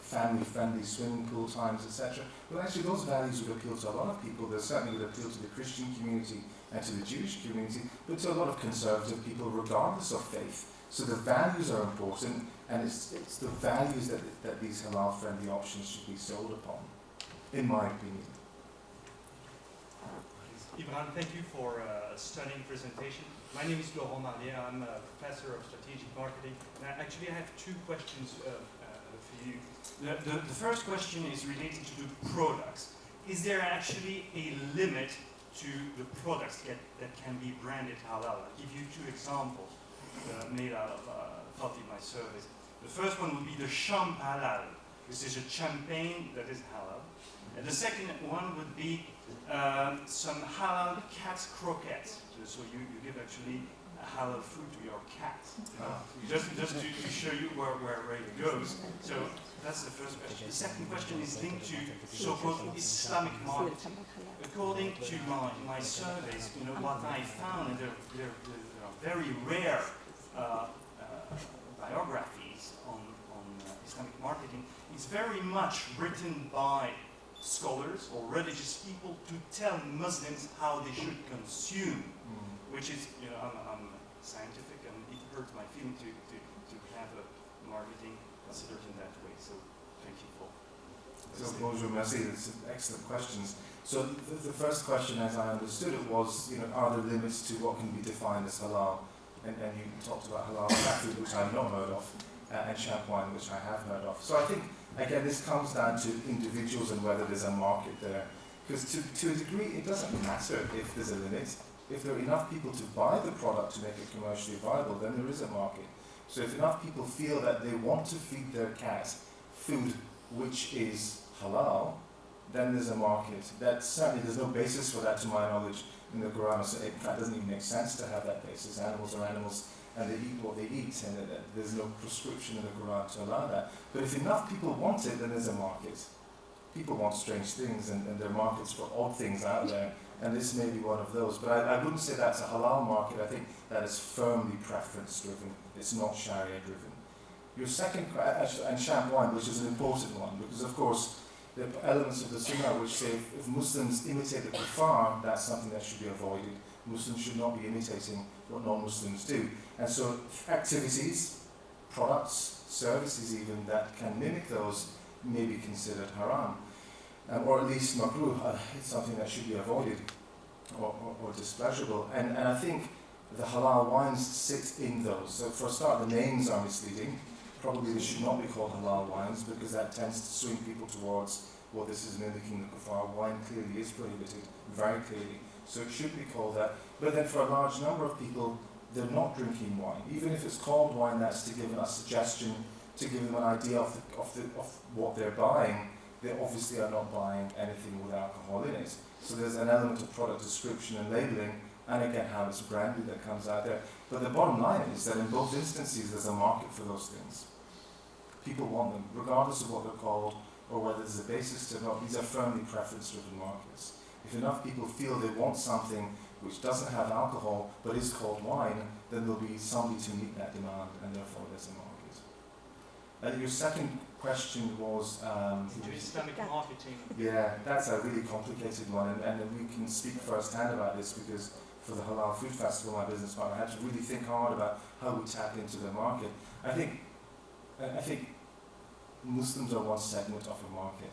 family-friendly swimming pool times, etc., well, actually those values would appeal to a lot of people. They certainly would appeal to the Christian community and to the Jewish community, but to a lot of conservative people regardless of faith. So the values are important, and it's the values that these halal-friendly options should be sold upon, in my opinion. Imran, thank you for a stunning presentation. My name is Laurent Marlier. I'm a professor of strategic marketing. And actually, I have two questions for you. The first question is related to the products. Is there actually a limit to the products that can be branded halal? I'll give you two examples made out of Fatima surveys. The first one would be the Sham Halal. This is a champagne that is halal. And the second one would be some halal cat croquettes. So you give actually halal food to your cat. Just to show you where it goes. So that's the first question. The second question is linked to so-called Islamic marketing. According to my surveys, what I found, and there are very rare biographies on Islamic marketing, is very much written by scholars or religious people to tell Muslims how they should consume, which is, you know, I'm scientific and it hurts my feeling to have a marketing considered in that way. So thank you for. So bonjour, merci. It's excellent questions. So the first question, as I understood it, was, you know, are there limits to what can be defined as halal? And you talked about halal cat food, which I've not heard of, and champagne, which I have heard of. So I think, again, this comes down to individuals and whether there's a market there. Because to a degree, it doesn't matter if there's a limit. If there are enough people to buy the product to make it commercially viable, then there is a market. So if enough people feel that they want to feed their cat food which is halal, then there's a market. That certainly, there's no basis for that, to my knowledge, in the Quran. So in fact, it doesn't even make sense to have that basis. Animals are animals, and they eat what they eat, and there's no prescription in the Quran to allow that. But if enough people want it, then there's a market. People want strange things, and there are markets for odd things out there, and this may be one of those. But I wouldn't say that's a halal market. I think that is firmly preference-driven. It's not Sharia-driven. Your second question, and champagne, which is an important one, because of course, the elements of the Sunnah which say if Muslims imitate the kuffar, that's something that should be avoided. Muslims should not be imitating what non-Muslims do. And so activities, products, services even, that can mimic those may be considered haram. Or at least makruh, it's something that should be avoided or displeasurable. And I think the halal wines sit in those. So for a start, the names are misleading. Probably they should not be called halal wines because that tends to swing people towards, well, this is mimicking the kuffar. Wine clearly is prohibited, very clearly. So it should be called that. But then for a large number of people, they're not drinking wine. Even if it's called wine, that's to give them a suggestion, to give them an idea of what they're buying. They obviously are not buying anything with alcohol in it. So there's an element of product description and labeling, and again, how it's branded that comes out there. But the bottom line is that in both instances, there's a market for those things. People want them, regardless of what they're called or whether there's a basis to not. These are firmly preference-driven markets. If enough people feel they want something which doesn't have alcohol but is called wine, then there'll be somebody to meet that demand, and therefore there's a market. Your second question was... Islamic marketing. Yeah, that's a really complicated one, and we can speak firsthand about this because for the Halal Food Festival, my business partner, I had to really think hard about how we tap into the market. I think Muslims are one segment of a market.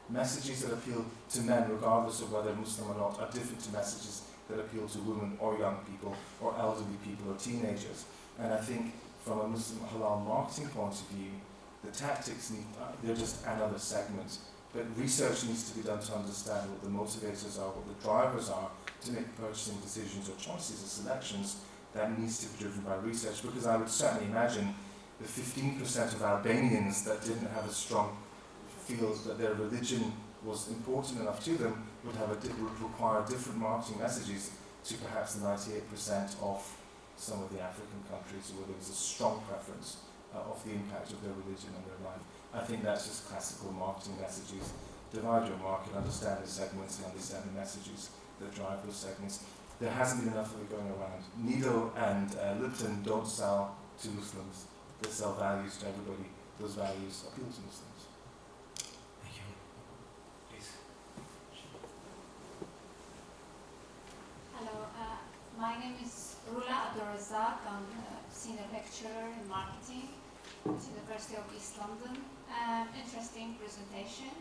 Messages that appeal to men, regardless of whether Muslim or not, are different to messages that appeal to women or young people or elderly people or teenagers. And I think from a Muslim halal marketing point of view, the tactics they're just another segment. But research needs to be done to understand what the motivators are, what the drivers are, to make purchasing decisions or choices or selections. That needs to be driven by research, because I would certainly imagine the 15% of Albanians that didn't have a strong feel that their religion was important enough to them would require different marketing messages to perhaps the 98% of some of the African countries where there was a strong preference of the impact of their religion on their life. I think that's just classical marketing messages. Divide your market, understand the segments, and understand the messages that drive those segments. There hasn't been enough of it going around. Nido and Lipton don't sell to Muslims. They sell values to everybody. Those values appeal to Muslims. Thank you. Please. Hello, my name is Rula Abdulrazak. I'm a senior lecturer in marketing at the University of East London. Interesting presentation.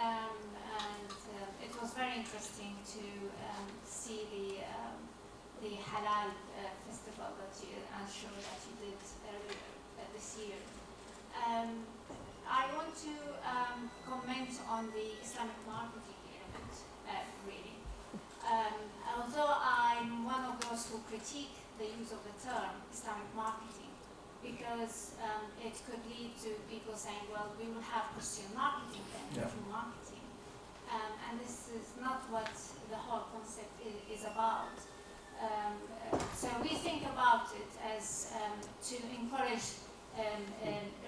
And it was very interesting to see the Halal festival and show that you did earlier this year. I want to comment on the Islamic marketing element, really. Although I'm one of those who critique the use of the term Islamic marketing, because it could lead to people saying, well, we will have Christian marketing then, through marketing. And this is not what the whole concept is about. So we think about it as to encourage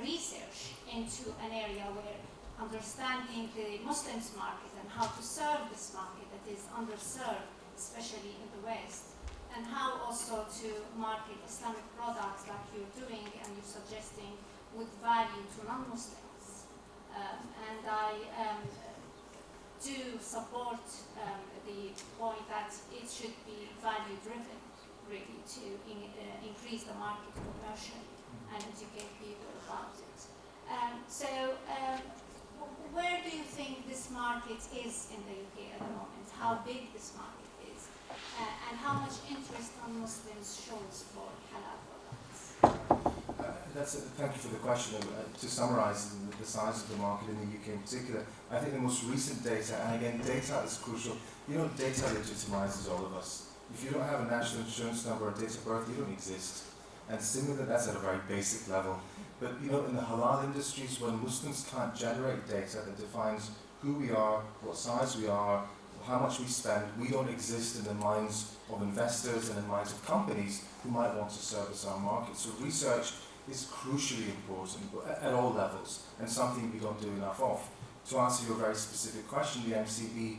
research into an area where understanding the Muslims market and how to serve this market that is underserved, especially in the West, and how also to market Islamic products like you're doing and you're suggesting with value to non-Muslims. And do support the point that it should be value-driven, really, to increase the market commercially and educate people about it. Where do you think this market is in the UK at the moment? How big this market is? And how much interest on Muslims shows for halal products? Thank you for the question. To summarise the size of the market in the UK in particular, I think the most recent data, and again, data is crucial. Data legitimises all of us. If you don't have a national insurance number or date of birth, you don't exist. And similarly, that's at a very basic level. But in the halal industries, when Muslims can't generate data that defines who we are, what size we are, how much we spend, we don't exist in the minds of investors and in the minds of companies who might want to service our market. So research is crucially important at all levels, and something we don't do enough of. To answer your very specific question, the MCB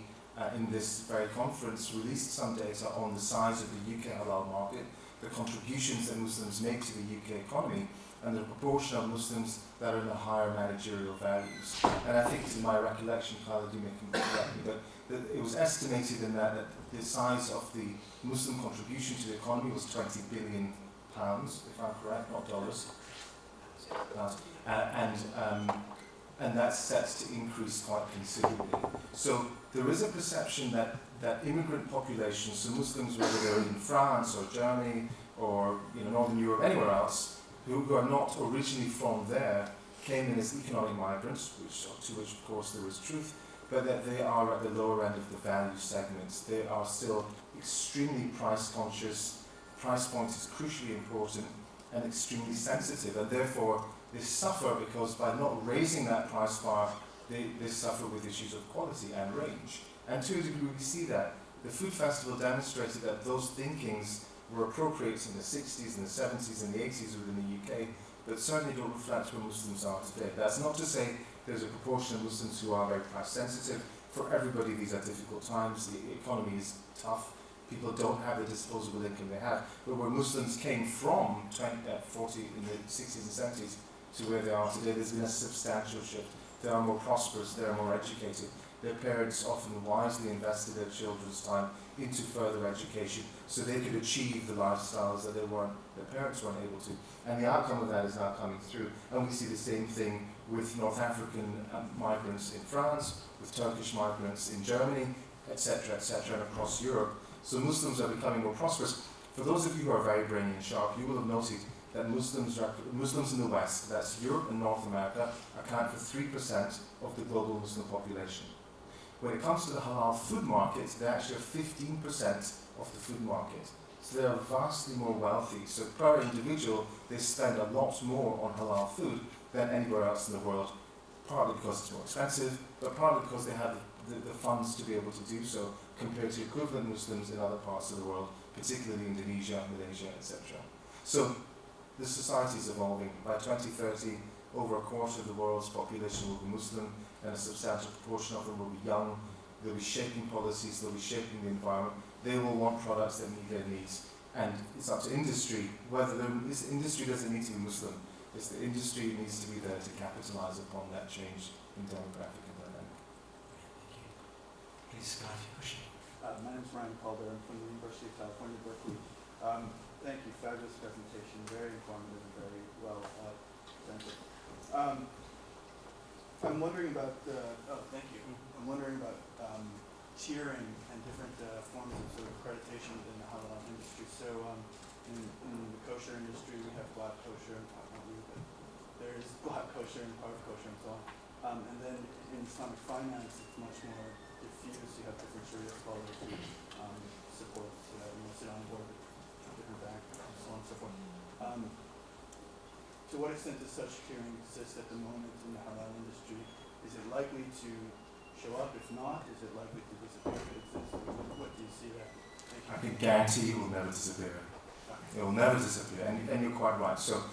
in this very conference released some data on the size of the UK halal market, the contributions that Muslims make to the UK economy, and the proportion of Muslims that are in the higher managerial values. And I think, in my recollection, Khalid, you may correct me, that it was estimated in that the size of the Muslim contribution to the economy was £20 billion, if I'm correct, not dollars. And that's set to increase quite considerably. So there is a perception that immigrant populations, so Muslims, whether they're in France or Germany or Northern Europe, anywhere else, who are not originally from there, came in as economic migrants, to which of course there is truth, but that they are at the lower end of the value segments. They are still extremely price conscious. Price point is crucially important and extremely sensitive, and therefore they suffer because by not raising that price bar, they suffer with issues of quality and range. And to a degree we see that. The Food Festival demonstrated that those thinkings were appropriate in the 60s and the 70s and the 80s within the UK, but certainly don't reflect where Muslims are today. That's not to say there's a proportion of Muslims who are very price sensitive. For everybody, these are difficult times. The economy is tough. People don't have the disposable income they have. But where Muslims came from 40 in the 60s and 70s to where they are today, there's been a substantial shift. They are more prosperous, they are more educated. Their parents often wisely invested their children's time into further education so they could achieve the lifestyles that their parents weren't able to. And the outcome of that is now coming through. And we see the same thing with North African migrants in France, with Turkish migrants in Germany, etc., and across Europe. So Muslims are becoming more prosperous. For those of you who are very brainy and sharp, you will have noted that Muslims in the West, that's Europe and North America, account for 3% of the global Muslim population. When it comes to the halal food market, they actually are 15% of the food market. So they are vastly more wealthy. So per individual, they spend a lot more on halal food than anywhere else in the world, partly because it's more expensive, but partly because they have the funds to be able to do so compared to equivalent Muslims in other parts of the world, particularly Indonesia, Malaysia, etc. So the society is evolving. By 2030, over a quarter of the world's population will be Muslim, and a substantial proportion of them will be young. They'll be shaping policies, they'll be shaping the environment. They will want products that meet their needs. And it's up to industry, this industry doesn't need to be Muslim. It's the industry needs to be there to capitalise upon that change in demographic and dynamic. Thank you. Please, Scott, your question. My name is Ryan Calder. I'm from the University of California, Berkeley. Thank you. Fabulous presentation. Very informative and very well presented. I'm wondering about thank you. I'm wondering about tiering and different forms of sort of accreditation within the halal industry. So in the kosher industry, we have black kosher, not we, but there's black kosher and hard kosher and so on. And then in Islamic finance, it's much more diffuse. You have different Sharia scholars who support, sit on board with different backgrounds and so on and so forth. To what extent does such tiering exist at the moment in the halal industry? Is it likely to show up? If not, is it likely to disappear if it exists? What do you see there? I can guarantee it will never disappear. It will never disappear, and you're quite right. So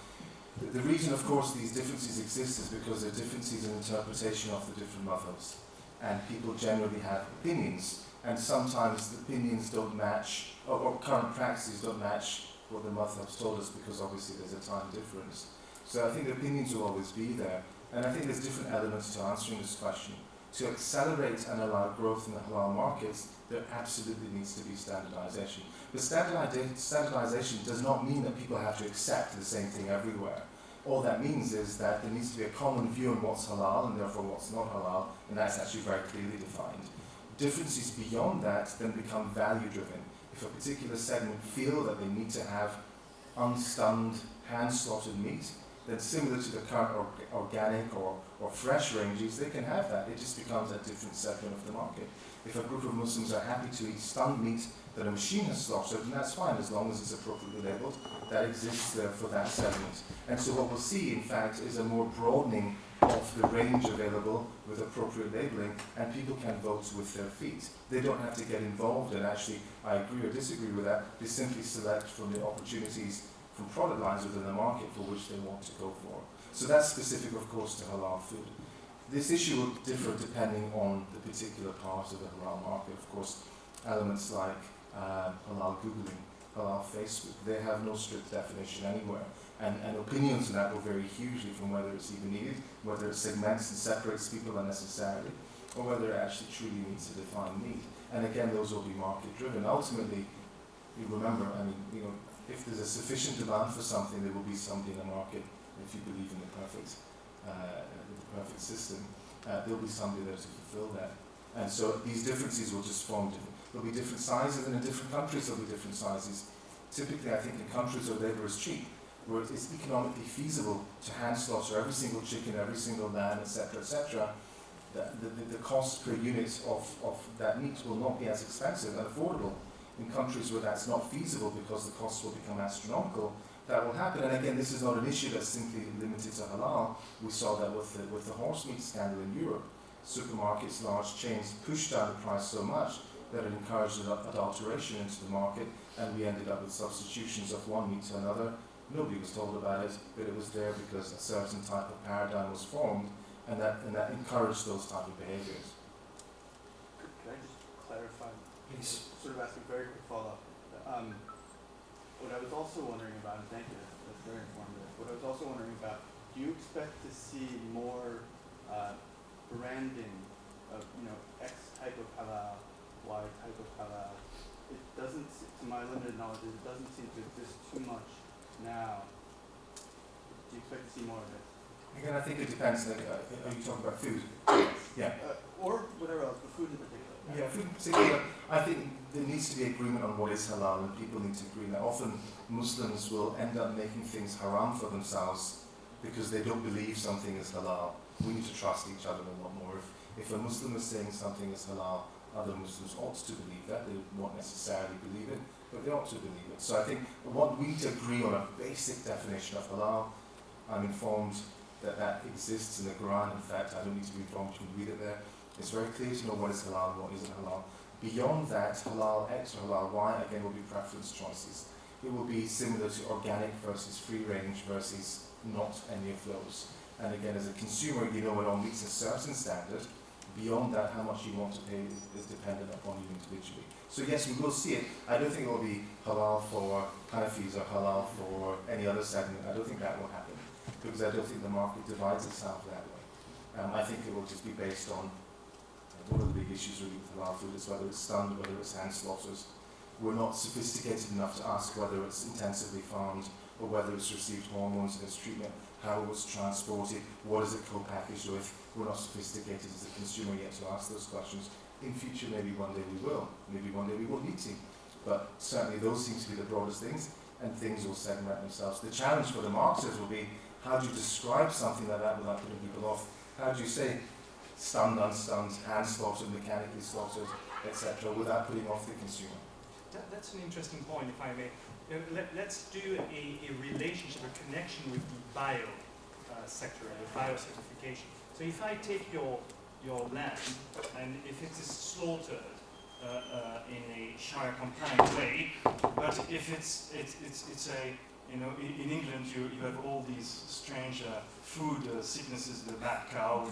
the reason, of course, these differences exist is because there are differences in interpretation of the different madhabs. And people generally have opinions, and sometimes the opinions don't match, or current practices don't match what the madhabs told us, because obviously there's a time difference. So I think the opinions will always be there, and I think there's different elements to answering this question. to accelerate and allow growth in the halal markets, there absolutely needs to be standardization. But standardization does not mean that people have to accept the same thing everywhere. All that means is that there needs to be a common view on what's halal and therefore what's not halal, and that's actually very clearly defined. Differences beyond that then become value-driven. If a particular segment feel that they need to have unstunned, hand-slaughtered meat, then similar to the current organic or fresh ranges, they can have that. It just becomes a different segment of the market. If a group of Muslims are happy to eat stunned meat that a machine has slaughtered, then that's fine, as long as it's appropriately labelled. That exists there for that segment. And so what we'll see, in fact, is a more broadening of the range available with appropriate labelling, and people can vote with their feet. They don't have to get involved, and actually, I agree or disagree with that. They simply select from the opportunities from product lines within the market for which they want to go for. So that's specific, of course, to halal food. This issue will differ depending on the particular part of the halal market. Of course, elements like halal Googling, halal Facebook, they have no strict definition anywhere. And opinions on that will vary hugely from whether it's even needed, whether it segments and separates people unnecessarily, or whether it actually truly needs to define need. And again, those will be market driven. Ultimately, you remember, I mean, you know, if there's a sufficient demand for something, there will be somebody in the market. If you believe in the perfect system, there'll be somebody there to fulfill that. And so these differences will just form different. There'll be different sizes, and in different countries there'll be different sizes. Typically, I think in countries where labour is cheap, where it is economically feasible to hand slaughter every single chicken, every single lamb, etc., the cost per unit of that meat will not be as expensive and affordable. In countries where that's not feasible because the costs will become astronomical, that will happen. And again, this is not an issue that's simply limited to halal. We saw that with the horse meat scandal in Europe. Supermarkets, large chains pushed down the price so much that it encouraged adulteration into the market, and we ended up with substitutions of one meat to another. Nobody was told about it, but it was there because a certain type of paradigm was formed, and that encouraged those type of behaviours. Could I just clarify? Please. Sort of ask a very quick follow-up. What I was also wondering about, and thank you, that's very informative. What I was also wondering about, do you expect to see more branding of, X type of halal, Y type of halal? It doesn't, to my limited knowledge, it doesn't seem to exist too much now. Do you expect to see more of it? Again, I think it depends. Are you talking about food? Yeah. Or whatever else, but food in particular. Yeah, food in particular. I think there needs to be agreement on what is halal, and people need to agree. Now, often Muslims will end up making things haram for themselves because they don't believe something is halal. We need to trust each other a lot more. If a Muslim is saying something is halal, other Muslims ought to believe that. They won't necessarily believe it, but they ought to believe it. So I think we need to agree on a basic definition of halal. I'm informed that exists in the Quran. In fact, I don't need to be informed, you can read it there. It's very clear to know what is halal and what isn't halal. Beyond that, halal X or halal Y, again, will be preference choices. It will be similar to organic versus free range versus not any of those. And again, as a consumer, you know it all meets a certain standard. Beyond that, how much you want to pay is dependent upon you individually. So yes, we will see it. I don't think it will be halal for Hanafis or halal for any other segment. I don't think that will happen, because I don't think the market divides itself that way. I think it will just be based on one of the big issues really with halal food is whether it's stunned, whether it's hand slaughtered. We're not sophisticated enough to ask whether it's intensively farmed or whether it's received hormones in its treatment, how it was transported, what is it co-packaged with. We're not sophisticated as a consumer yet to ask those questions. In future, maybe one day we will. Maybe one day we won't need to. But certainly those seem to be the broadest things, and things will segment themselves. The challenge for the marketers will be, how do you describe something like that without putting people off? How do you say stunned, unstunned, hand slaughtered, mechanically slaughtered, etc., without putting off the consumer? That's an interesting point, if I may. Let's do a relationship, a connection with the bio sector, the biocertification. So if I take your lamb, and if it is slaughtered in a Shire compliant way, but if it's a, in England you have all these strange food sicknesses, the mad cow,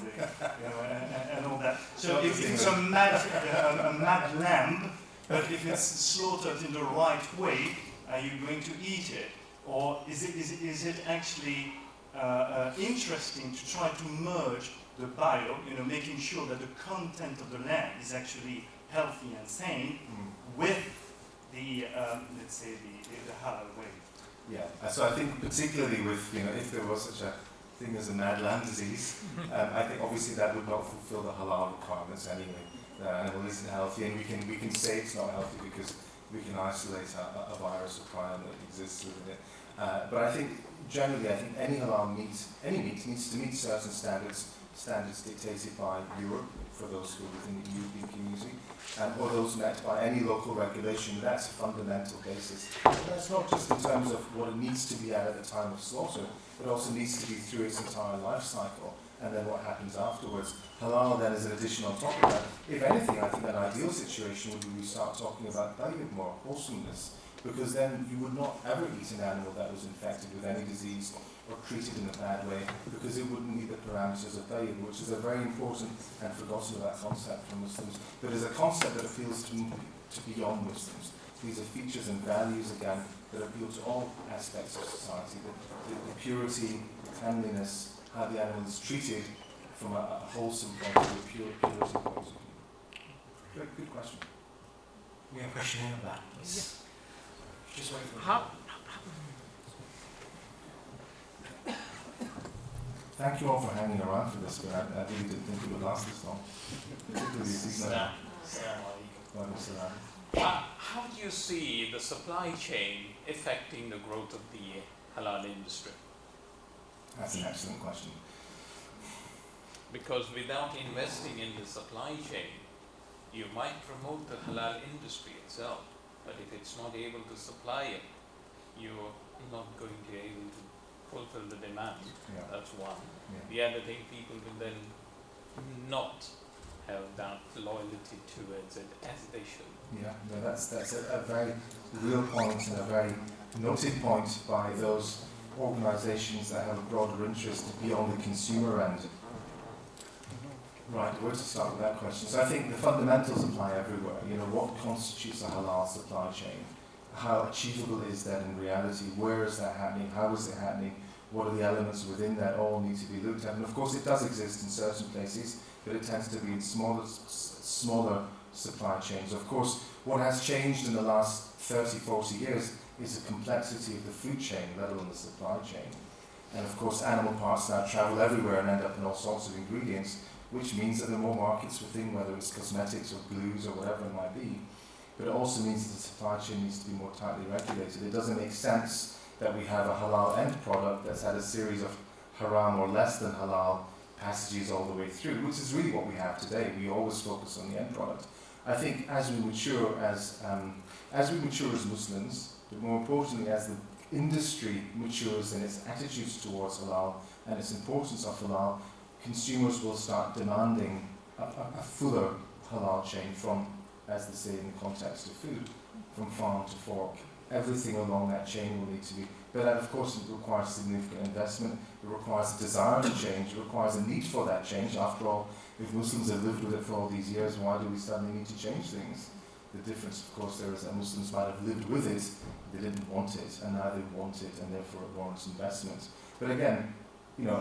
and all that. So if it's a mad lamb, but if it's slaughtered in the right way, are you going to eat it? Or is it actually interesting to try to merge the bio, making sure that the content of the land is actually healthy and sane with the, let's say, the halal way. Yeah, so I think particularly with, if there was such a thing as a mad land disease, I think obviously that would not fulfill the halal requirements anyway. The animal isn't healthy, and we can say it's not healthy because we can isolate a virus or prion that exists within it. But I think generally, any halal meat, needs to meet certain standards dictated by Europe for those who are within the European community, or those met by any local regulation. That's a fundamental basis. But that's not just in terms of what it needs to be at the time of slaughter, it also needs to be through its entire life cycle, and then what happens afterwards. Halal then is an addition on top of that. If anything, I think an ideal situation would be we start talking about more wholesomeness, because then you would not ever eat an animal that was infected with any disease or treated in a bad way, because it wouldn't meet the parameters of tayyib, which is a very important and forgotten about concept for Muslims, but is a concept that appeals to beyond Muslims. These are features and values, again, that appeal to all aspects of society, the purity, the cleanliness, how the animal is treated from a wholesome point of view, purity point of view. Good question. We have a question here about this. Just wait for Thank you all for hanging around for this, but I really didn't think it would last this long. Particularly season. How do you see the supply chain affecting the growth of the halal industry? That's an excellent question. Because without investing in the supply chain, you might promote the halal industry itself, but if it's not able to supply it, you're not going to be able to fulfill the demand. Yeah. That's one. Yeah. The other thing, people will then not have that loyalty towards it as they should. Yeah, no, that's a very real point and a very noted point by those organisations that have a broader interest beyond the consumer end. Right, where to start with that question? So I think the fundamentals apply everywhere. What constitutes a halal supply chain? How achievable is that in reality? Where is that happening? How is it happening? What are the elements within that all need to be looked at? And of course it does exist in certain places, but it tends to be in smaller supply chains. Of course, what has changed in the last 30, 40 years is the complexity of the food chain, let alone the supply chain. And of course, animal parts now travel everywhere and end up in all sorts of ingredients, which means that there are more markets within, whether it's cosmetics or glues or whatever it might be. But it also means that the supply chain needs to be more tightly regulated. It doesn't make sense that we have a halal end product that's had a series of haram or less than halal passages all the way through, which is really what we have today. We always focus on the end product. I think as we mature as Muslims, but more importantly as the industry matures in its attitudes towards halal and its importance of halal, consumers will start demanding a fuller halal chain from, as they say in the context of food, from farm to fork. Everything along that chain will need to be, but that of course it requires significant investment, it requires a desire to change, it requires a need for that change. After all, if Muslims have lived with it for all these years, why do we suddenly need to change things? The difference, of course, there is that Muslims might have lived with it, they didn't want it, and now they want it, and therefore it warrants investment. But again,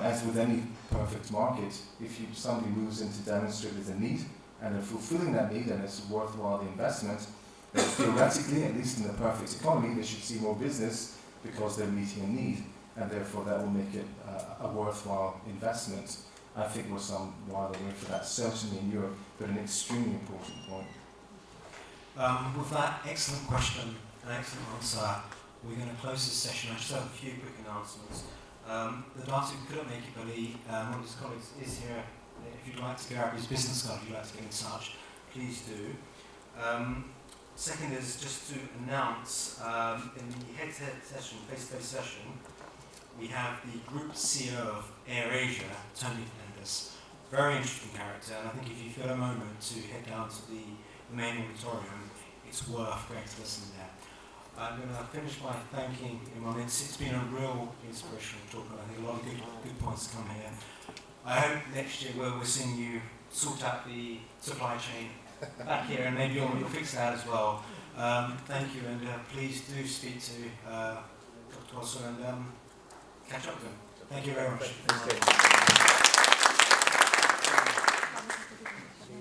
as with any perfect market, if somebody moves in to demonstrate there's a need, and they're fulfilling that need, and it's worthwhile the investment, then theoretically, at least in the perfect economy, they should see more business because they're meeting a need, and therefore that will make it a worthwhile investment. I think we're some while away for that, certainly in Europe, but an extremely important point. With that excellent question and excellent answer, we're going to close this session. I just have a few quick announcements. The doctor who couldn't make it, but one of his colleagues is here. If you'd like to grab his business card, if you'd like to get in touch, please do. Second is just to announce in the head-to-head session, face-to-face session, we have the Group CEO of AirAsia, Tony Fernandez. Very interesting character, and I think if you feel a moment to head down to the main auditorium, it's worth going to listen there. I'm going to finish by thanking Imran. It's been a real inspirational talk, and I think a lot of good points to come here. I hope next year we're seeing you sort out the supply chain back here, and maybe you'll fix that as well. Thank you, and please do speak to Dr. Kausar and catch up with him. Thank you very much.